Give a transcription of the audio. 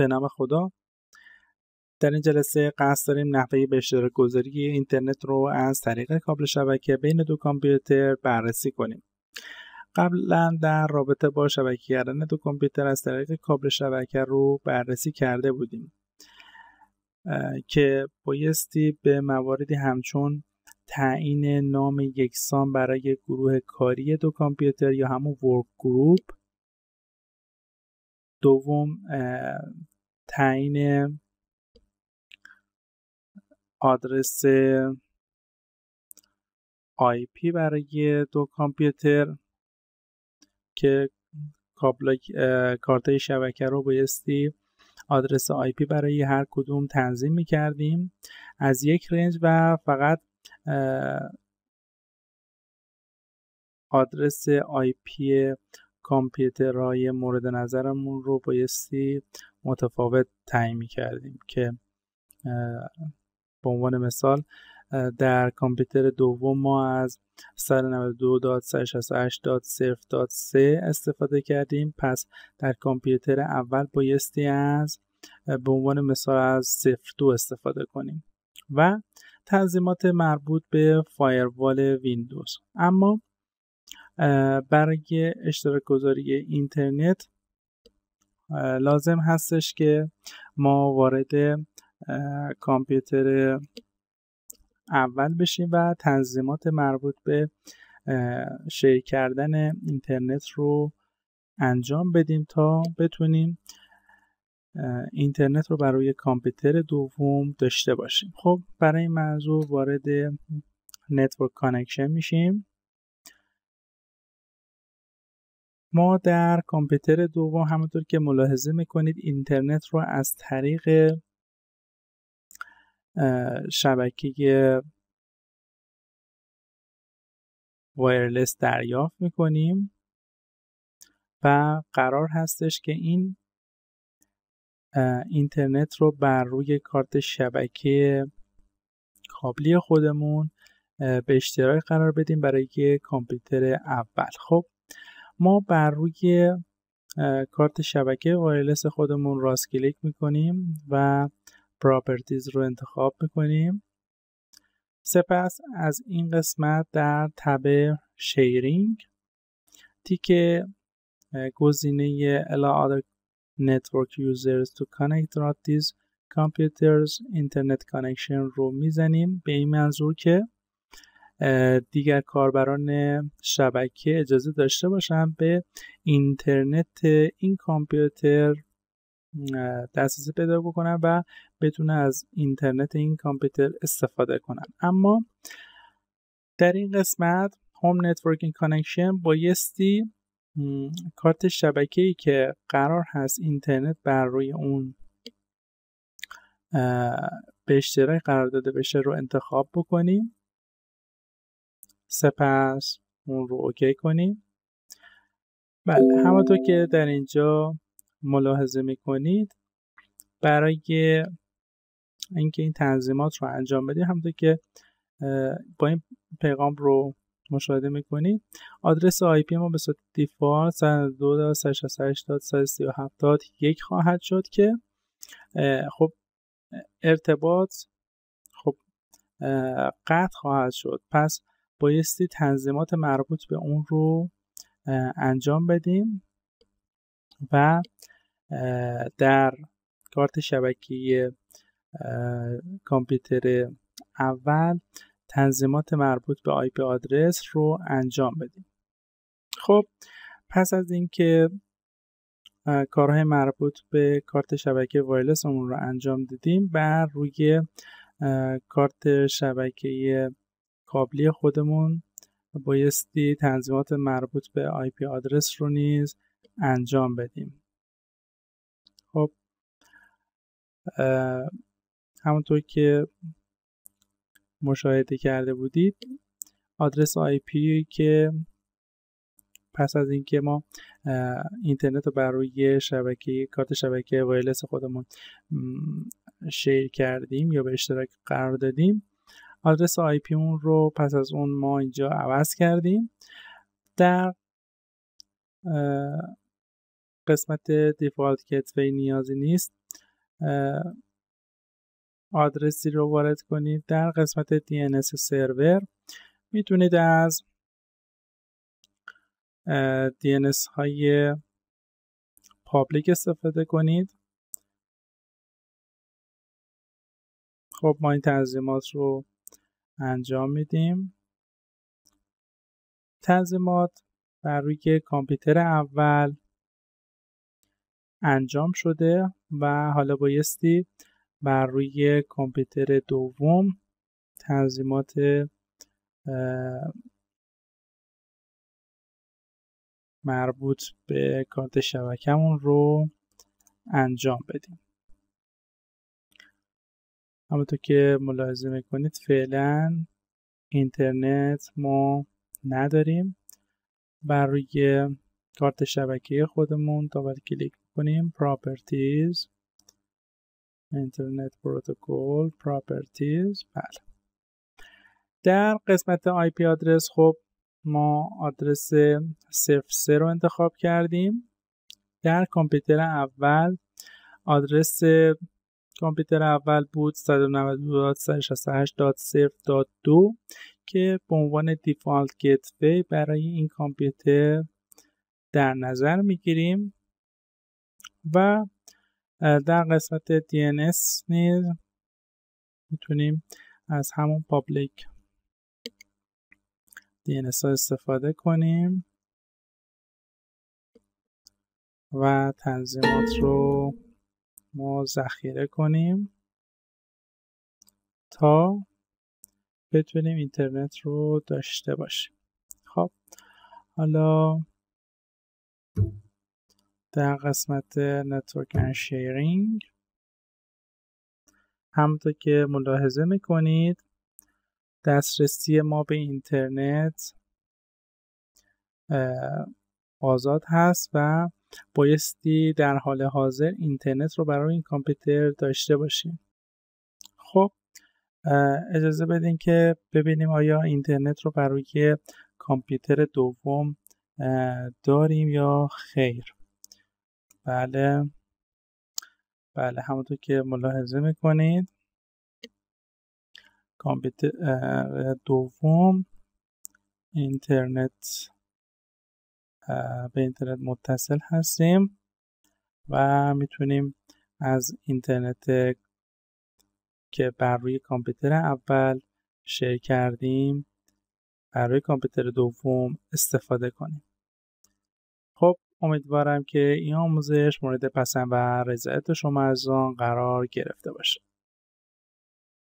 به نام خدا. در این جلسه قصد داریم نحوه به اشتراک گذاری اینترنت رو از طریق کابل شبکه بین دو کامپیوتر بررسی کنیم. قبلا در رابطه با شبکه کردن دو کامپیوتر از طریق کابل شبکه رو بررسی کرده بودیم که بایستی به مواردی همچون تعیین نام یکسان برای گروه کاری دو کامپیوتر یا همون ورک گروپ، دوم تعیین آدرس IP برای دو کامپیوتر که کارتای شبکه رو بایستی آدرس IP برای هر کدوم تنظیم می‌کردیم از یک رنج و فقط آدرس IP کامپیوترهای مورد نظرمون رو بایستی متفاوت تعیین می‌کردیم که به عنوان مثال در کامپیوتر دوم ما از 192.168.0.3 استفاده کردیم. پس در کامپیوتر اول بایستی از به عنوان مثال از 02 استفاده کنیم و تنظیمات مربوط به فایروال ویندوز. اما برای اشتراک گذاری اینترنت لازم هستش که ما وارد کامپیوتر اول بشیم و تنظیمات مربوط به شیر کردن اینترنت رو انجام بدیم تا بتونیم اینترنت رو برای کامپیوتر دوم داشته باشیم. خب برای این موضوع وارد نتورک کانکشن میشیم. ما در کامپیوتر دوم همونطور که ملاحظه میکنید اینترنت رو از طریق شبکه وایرلس دریافت میکنیم و قرار هستش که این اینترنت رو بر روی کارت شبکه کابلی خودمون به اشتراک قرار بدیم برای کامپیوتر اول. خب ما بر روی کارت شبکه وایرلس خودمون راست کلیک میکنیم و پراپرتیز رو انتخاب میکنیم. سپس از این قسمت در تب شیرینگ تیک گزینه allow other network users to connect to these computers internet connection رو میزنیم به این منظور که دیگر کاربران شبکه اجازه داشته باشن به اینترنت این کامپیوتر دسترسی پیدا بکنن و بتونه از اینترنت این کامپیوتر استفاده کنن. اما در این قسمت هوم نتورکینگ کانکشن بایستی کارت شبکه‌ای که قرار هست اینترنت بر روی اون به اشتراک قرار داده بشه رو انتخاب بکنیم. سپس اون رو اوکی کنیم. بله، همونطور که در اینجا ملاحظه میکنید برای اینکه این تنظیمات رو انجام بدیم همونطور که با این پیغام رو مشاهده میکنید آدرس IP ما به صورت دیفالت 192.168.137.1 خواهد شد که خب ارتباط خب قطع خواهد شد. پس بایستی تنظیمات مربوط به اون رو انجام بدیم و در کارت شبکه کامپیوتر اول تنظیمات مربوط به IP آدرس رو انجام بدیم. خب پس از اینکه کارهای مربوط به کارت شبکه وایرلسمون رو انجام دادیم بر روی کارت شبکه کابلی خودمون بایستی تنظیمات مربوط به IP آدرس رو نیز انجام بدیم. خب همونطور که مشاهده کرده بودید آدرس IP که پس از اینکه ما اینترنت رو بر روی شبکه کارت شبکه وایرلس خودمون شیر کردیم یا به اشتراک قرار دادیم آدرس IP اون رو پس از اون ما اینجا عوض کردیم. در قسمت دیفالت گتوی نیازی نیست آدرسی رو وارد کنید. در قسمت DNS سرور میتونید از DNS های پابلیک استفاده کنید. خب ما این تنظیمات رو انجام میدیم. تنظیمات بر روی کامپیوتر اول انجام شده و حالا بایستی بر روی کامپیوتر دوم تنظیمات مربوط به کارت شبکمون رو انجام بدیم. همونطور که ملاحظه میکنید فعلا اینترنت ما نداریم. بر روی کارت شبکه خودمون دابل کلیک کنیم، Properties، اینترنت پروتکل، Properties. بله. در قسمت IP آدرس خب ما آدرس 03 رو انتخاب کردیم. در کامپیوتر اول آدرس کامپیوتر اول بود 192.168.0.2 که به عنوان دیفالت گتوی برای این کامپیوتر در نظر میگیریم و در قسمت DNS نیز میتونیم از همون پابلیک DNS ها استفاده کنیم و تنظیمات رو ما ذخیره کنیم تا بتونیم اینترنت رو داشته باشیم. خب حالا در قسمت نتورک اند شیرینگ همونطور که ملاحظه میکنید دسترسی ما به اینترنت آزاد هست و بایستی در حال حاضر اینترنت رو برای این کامپیوتر داشته باشیم. خب اجازه بدین که ببینیم آیا اینترنت رو برای کامپیوتر دوم داریم یا خیر. بله همونطور که ملاحظه میکنید کامپیوتر دوم اینترنت به اینترنت متصل هستیم و میتونیم از اینترنت که بر روی کامپیوتر اول شیر کردیم برای کامپیوتر دوم استفاده کنیم. خب امیدوارم که این آموزش مورد پسند و رضایت شما از آن قرار گرفته باشه.